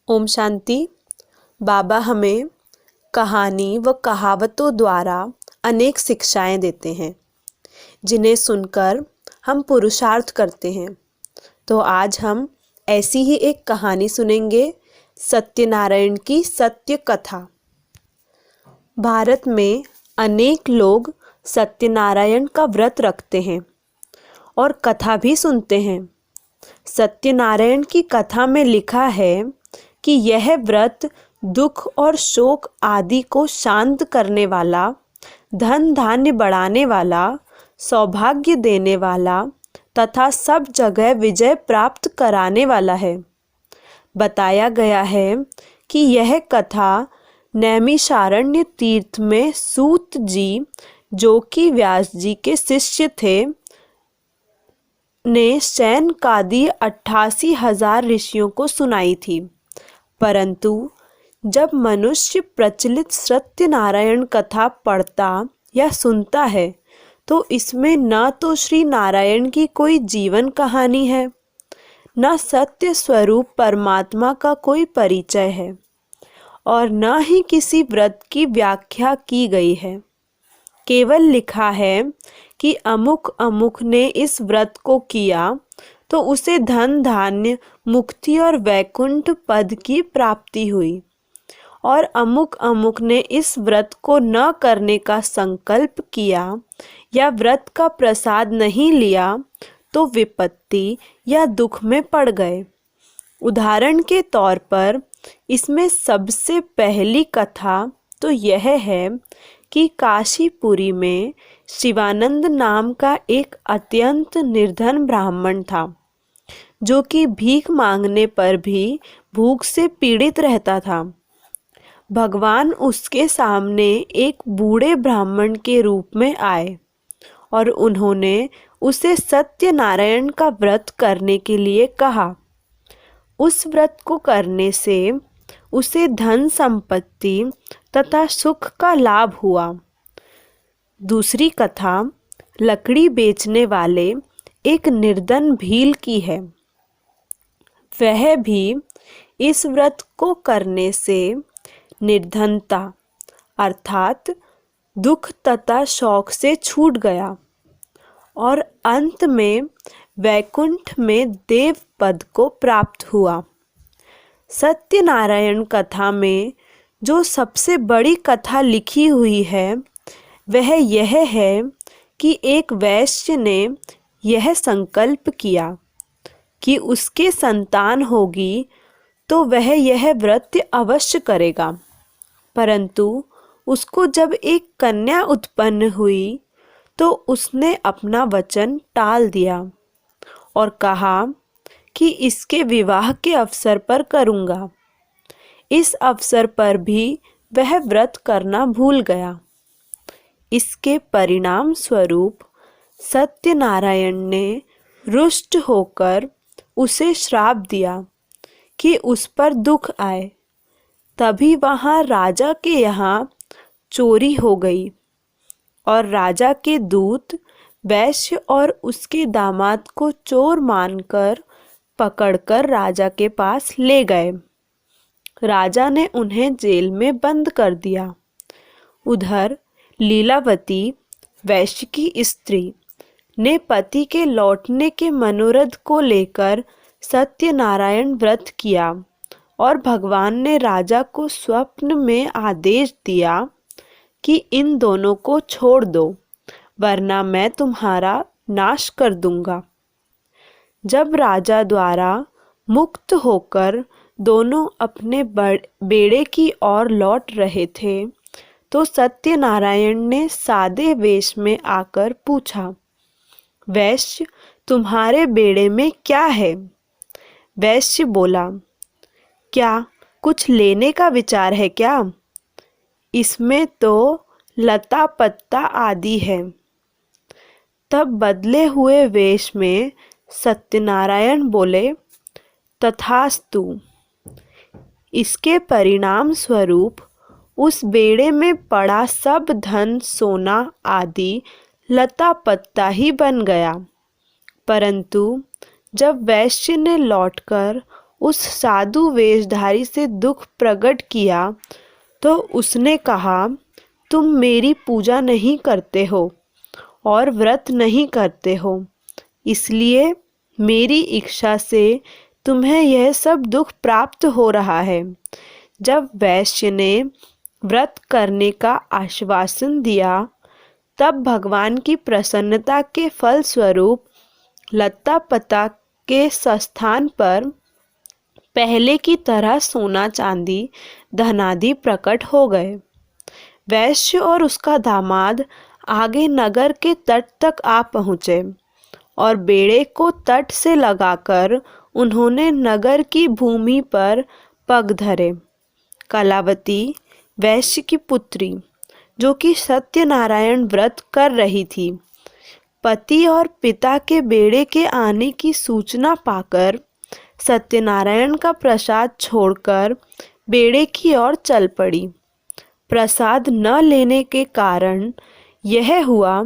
ओम शांति। बाबा हमें कहानी व कहावतों द्वारा अनेक शिक्षाएं देते हैं जिन्हें सुनकर हम पुरुषार्थ करते हैं। तो आज हम ऐसी ही एक कहानी सुनेंगे, सत्यनारायण की सत्य कथा। भारत में अनेक लोग सत्यनारायण का व्रत रखते हैं और कथा भी सुनते हैं। सत्यनारायण की कथा में लिखा है कि यह व्रत दुख और शोक आदि को शांत करने वाला, धन धान्य बढ़ाने वाला, सौभाग्य देने वाला तथा सब जगह विजय प्राप्त कराने वाला है। बताया गया है कि यह कथा नैमिषारण्य तीर्थ में सूत जी, जो कि व्यास जी के शिष्य थे, ने शैनकादि 88,000 ऋषियों को सुनाई थी। परंतु जब मनुष्य प्रचलित सत्यनारायण कथा पढ़ता या सुनता है तो इसमें न तो श्री नारायण की कोई जीवन कहानी है, न सत्य स्वरूप परमात्मा का कोई परिचय है और न ही किसी व्रत की व्याख्या की गई है। केवल लिखा है कि अमुक अमुक ने इस व्रत को किया तो उसे धन धान्य, मुक्ति और वैकुंठ पद की प्राप्ति हुई, और अमुक अमुक ने इस व्रत को न करने का संकल्प किया या व्रत का प्रसाद नहीं लिया तो विपत्ति या दुख में पड़ गए। उदाहरण के तौर पर इसमें सबसे पहली कथा तो यह है कि काशीपुरी में शिवानंद नाम का एक अत्यंत निर्धन ब्राह्मण था, जो कि भीख मांगने पर भी भूख से पीड़ित रहता था। भगवान उसके सामने एक बूढ़े ब्राह्मण के रूप में आए और उन्होंने उसे सत्यनारायण का व्रत करने के लिए कहा। उस व्रत को करने से उसे धन संपत्ति तथा सुख का लाभ हुआ। दूसरी कथा लकड़ी बेचने वाले एक निर्धन भील की है। वह भी इस व्रत को करने से निर्धनता अर्थात दुख तथा शौक से छूट गया और अंत में वैकुंठ में देव पद को प्राप्त हुआ। सत्यनारायण कथा में जो सबसे बड़ी कथा लिखी हुई है वह यह है कि एक वैश्य ने यह संकल्प किया कि उसके संतान होगी तो वह यह व्रत अवश्य करेगा। परंतु उसको जब एक कन्या उत्पन्न हुई तो उसने अपना वचन टाल दिया और कहा कि इसके विवाह के अवसर पर करूँगा। इस अवसर पर भी वह व्रत करना भूल गया। इसके परिणाम स्वरूप सत्यनारायण ने रुष्ट होकर उसे श्राप दिया कि उस पर दुख आए। तभी वहाँ राजा के यहाँ चोरी हो गई और राजा के दूत वैश्य और उसके दामाद को चोर मानकर पकड़कर राजा के पास ले गए। राजा ने उन्हें जेल में बंद कर दिया। उधर लीलावती वैश्य की स्त्री ने पति के लौटने के मनोरथ को लेकर सत्यनारायण व्रत किया और भगवान ने राजा को स्वप्न में आदेश दिया कि इन दोनों को छोड़ दो, वरना मैं तुम्हारा नाश कर दूंगा। जब राजा द्वारा मुक्त होकर दोनों अपने बेड़े की ओर लौट रहे थे तो सत्यनारायण ने सादे वेश में आकर पूछा, वैश्य, तुम्हारे बेड़े में क्या है? वैश्य बोला, क्या कुछ लेने का विचार है क्या? इसमें तो लता पत्ता आदि है। तब बदले हुए वेश में सत्यनारायण बोले, तथास्तु। इसके परिणाम स्वरूप उस बेड़े में पड़ा सब धन, सोना आदि लता पत्ता ही बन गया। परंतु जब वैश्य ने लौटकर उस साधु वेशधारी से दुख प्रकट किया तो उसने कहा, तुम मेरी पूजा नहीं करते हो और व्रत नहीं करते हो, इसलिए मेरी इच्छा से तुम्हें यह सब दुख प्राप्त हो रहा है। जब वैश्य ने व्रत करने का आश्वासन दिया तब भगवान की प्रसन्नता के फल स्वरूप लता पता के स्थान पर पहले की तरह सोना चांदी धनादि प्रकट हो गए। वैश्य और उसका दामाद आगे नगर के तट तक आ पहुँचे और बेड़े को तट से लगाकर उन्होंने नगर की भूमि पर पग धरे। कलावती वैश्य की पुत्री, जो कि सत्यनारायण व्रत कर रही थी, पति और पिता के बेड़े के आने की सूचना पाकर सत्यनारायण का प्रसाद छोड़कर बेड़े की ओर चल पड़ी। प्रसाद न लेने के कारण यह हुआ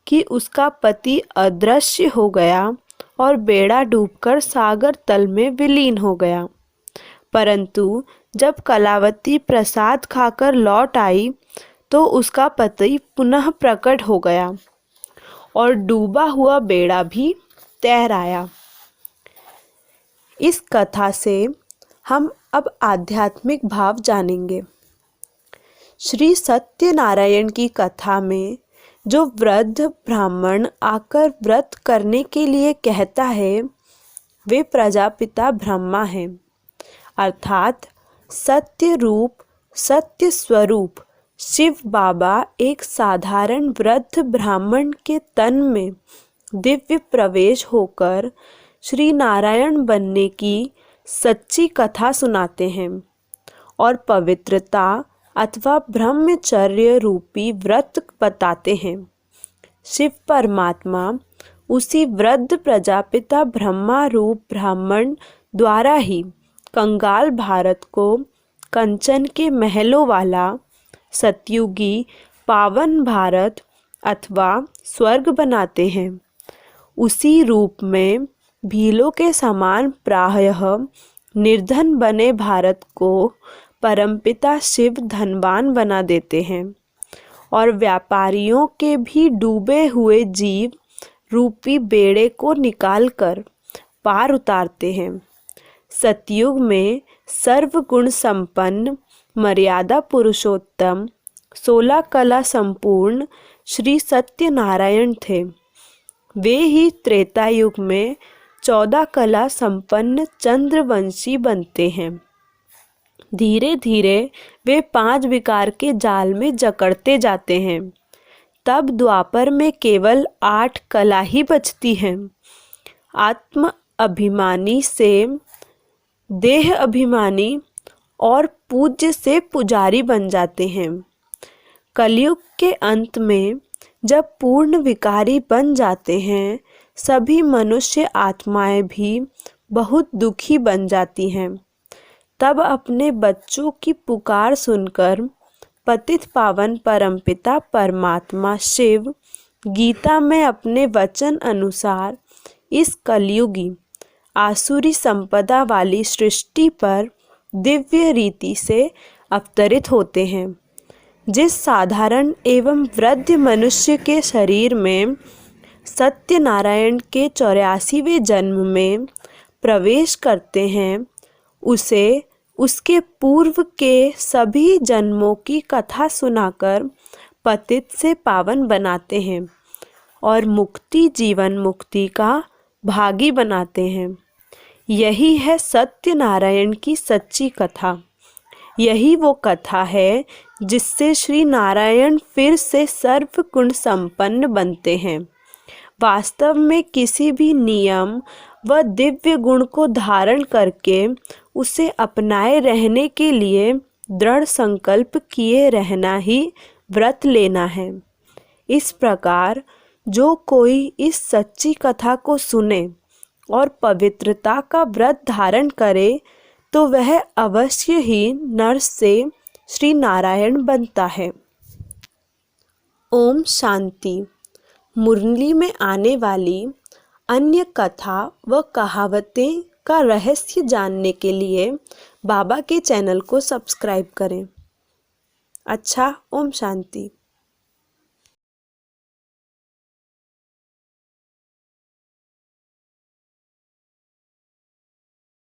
कि उसका पति अदृश्य हो गया और बेड़ा डूबकर सागर तल में विलीन हो गया। परंतु जब कलावती प्रसाद खाकर लौट आई तो उसका पति पुनः प्रकट हो गया और डूबा हुआ बेड़ा भी तैर आया। इस कथा से हम अब आध्यात्मिक भाव जानेंगे। श्री सत्यनारायण की कथा में जो वृद्ध ब्राह्मण आकर व्रत करने के लिए कहता है वे प्रजापिता ब्रह्मा हैं, अर्थात सत्य रूप सत्य स्वरूप शिव बाबा एक साधारण वृद्ध ब्राह्मण के तन में दिव्य प्रवेश होकर श्री नारायण बनने की सच्ची कथा सुनाते हैं और पवित्रता अथवा ब्रह्मचर्य रूपी व्रत बताते हैं। शिव परमात्मा उसी वृद्ध प्रजापिता ब्रह्मा रूप ब्राह्मण द्वारा ही कंगाल भारत को कंचन के महलों वाला सतयुगी पावन भारत अथवा स्वर्ग बनाते हैं। उसी रूप में भीलों के समान प्रायः निर्धन बने भारत को परमपिता शिव धनवान बना देते हैं और व्यापारियों के भी डूबे हुए जीव रूपी बेड़े को निकालकर पार उतारते हैं। सतयुग में सर्वगुण संपन्न मर्यादा पुरुषोत्तम 16 कला संपूर्ण श्री सत्यनारायण थे। वे ही त्रेता युग में 14 कला संपन्न चंद्रवंशी बनते हैं। धीरे धीरे वे 5 विकार के जाल में जकड़ते जाते हैं। तब द्वापर में केवल 8 कला ही बचती हैं। आत्म अभिमानी से देह अभिमानी और पूज्य से पुजारी बन जाते हैं। कलयुग के अंत में जब पूर्ण विकारी बन जाते हैं सभी मनुष्य आत्माएं भी बहुत दुखी बन जाती हैं। तब अपने बच्चों की पुकार सुनकर पतित पावन परमपिता परमात्मा शिव गीता में अपने वचन अनुसार इस कलयुगी आसुरी संपदा वाली सृष्टि पर दिव्य रीति से अवतरित होते हैं। जिस साधारण एवं वृद्ध मनुष्य के शरीर में सत्यनारायण के 84वें जन्म में प्रवेश करते हैं उसे उसके पूर्व के सभी जन्मों की कथा सुनाकर पतित से पावन बनाते हैं और मुक्ति जीवन मुक्ति का भागी बनाते हैं। यही है सत्यनारायण की सच्ची कथा। यही वो कथा है जिससे श्री नारायण फिर से सर्वगुण संपन्न बनते हैं। वास्तव में किसी भी नियम व दिव्य गुण को धारण करके उसे अपनाए रहने के लिए दृढ़ संकल्प किए रहना ही व्रत लेना है। इस प्रकार जो कोई इस सच्ची कथा को सुने और पवित्रता का व्रत धारण करे तो वह अवश्य ही नर से श्री नारायण बनता है। ओम शांति। मुरली में आने वाली अन्य कथा व कहावतें का रहस्य जानने के लिए बाबा के चैनल को सब्सक्राइब करें। अच्छा, ओम शांति।